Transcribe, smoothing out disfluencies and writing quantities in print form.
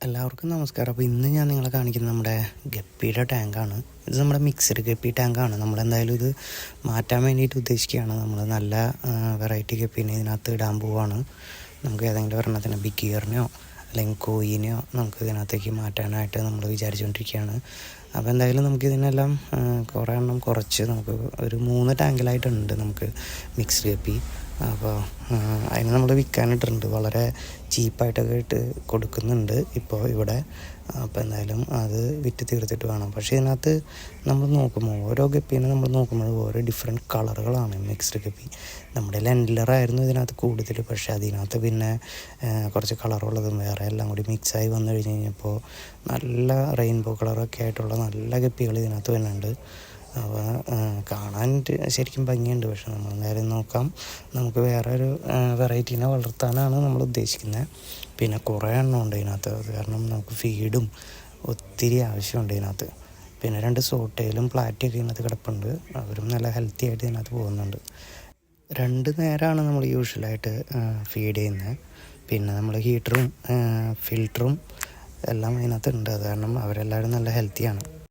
എല്ലാവർക്കും നമസ്കാരം. അപ്പോൾ ഇന്ന് ഞാൻ നിങ്ങളെ കാണിക്കുന്നത് നമ്മുടെ ഗപ്പിയുടെ ടാങ്കാണ്. ഇത് നമ്മുടെ മിക്സഡ് ഗപ്പി ടാങ്കാണ്. നമ്മളെന്തായാലും ഇത് മാറ്റാൻ വേണ്ടിയിട്ട് ഉദ്ദേശിക്കുകയാണ്. നമ്മൾ നല്ല വെറൈറ്റി ഗപ്പീനെ ഇതിനകത്ത് ഇടാൻ പോവുകയാണ്. നമുക്ക് ഏതെങ്കിലും ഒരെണ്ണത്തിന് ബിഗ് ഇയറിനെയോ അല്ലെങ്കിൽ കോയിനെയോ നമുക്ക് ഇതിനകത്തേക്ക് മാറ്റാനായിട്ട് നമ്മൾ വിചാരിച്ചുകൊണ്ടിരിക്കുകയാണ്. അപ്പോൾ എന്തായാലും നമുക്കിതിനെല്ലാം കുറേ എണ്ണം കുറച്ച് നമുക്ക് ഒരു 3 ടാങ്കിലായിട്ടുണ്ട് നമുക്ക് മിക്സ്ഡ് ഗപ്പി. അപ്പോൾ അതിന് നമ്മൾ വിൽക്കാനിട്ടുണ്ട്. വളരെ ചീപ്പായിട്ടൊക്കെ ഇട്ട് കൊടുക്കുന്നുണ്ട് ഇപ്പോൾ ഇവിടെ. അപ്പോൾ എന്തായാലും അത് വിറ്റ് തീർത്തിട്ട് വേണം. പക്ഷേ ഇതിനകത്ത് നമ്മൾ നോക്കുമ്പോൾ ഓരോ ഗപ്പീനെ നമ്മൾ നോക്കുമ്പോൾ ഓരോ ഡിഫറെൻറ്റ് കളറുകളാണ് മിക്സ്ഡ് ഗപ്പി. നമ്മുടെ ലെൻഡലറായിരുന്നു ഇതിനകത്ത് കൂടുതൽ. പക്ഷേ അതിനകത്ത് പിന്നെ കുറച്ച് കളറുള്ളതും വേറെ എല്ലാം കൂടി മിക്സായി വന്നു കഴിഞ്ഞ് കഴിഞ്ഞപ്പോൾ നല്ല റെയിൻബോ കളറൊക്കെ ആയിട്ടുള്ള നല്ല ഗപ്പികൾ ഇതിനകത്ത് വരുന്നുണ്ട്. അപ്പോൾ കാണാൻ ശരിക്കും ഭംഗിയുണ്ട്. പക്ഷെ നമ്മൾ നേരെ നോക്കാം, നമുക്ക് വേറെ ഒരു വെറൈറ്റീനെ വളർത്താനാണ് നമ്മൾ ഉദ്ദേശിക്കുന്നത്. പിന്നെ കുറേ എണ്ണം ഉണ്ട് ഇതിനകത്ത്. അത് കാരണം നമുക്ക് ഫീഡും ഒത്തിരി ആവശ്യമുണ്ട് ഇതിനകത്ത്. പിന്നെ 2 സോട്ടയിലും പ്ലാറ്റിയൊക്കെ ഇതിനകത്ത് കിടപ്പുണ്ട്. അവരും നല്ല ഹെൽത്തി ആയിട്ട് ഇതിനകത്ത് പോകുന്നുണ്ട്. 2 നേരമാണ് നമ്മൾ യൂഷ്വലായിട്ട് ഫീഡ് ചെയ്യുന്നത്. പിന്നെ നമ്മൾ ഹീറ്ററും ഫിൽറ്ററും എല്ലാം അതിനകത്തുണ്ട്. അത് കാരണം അവരെല്ലാവരും നല്ല ഹെൽത്തിയാണ്.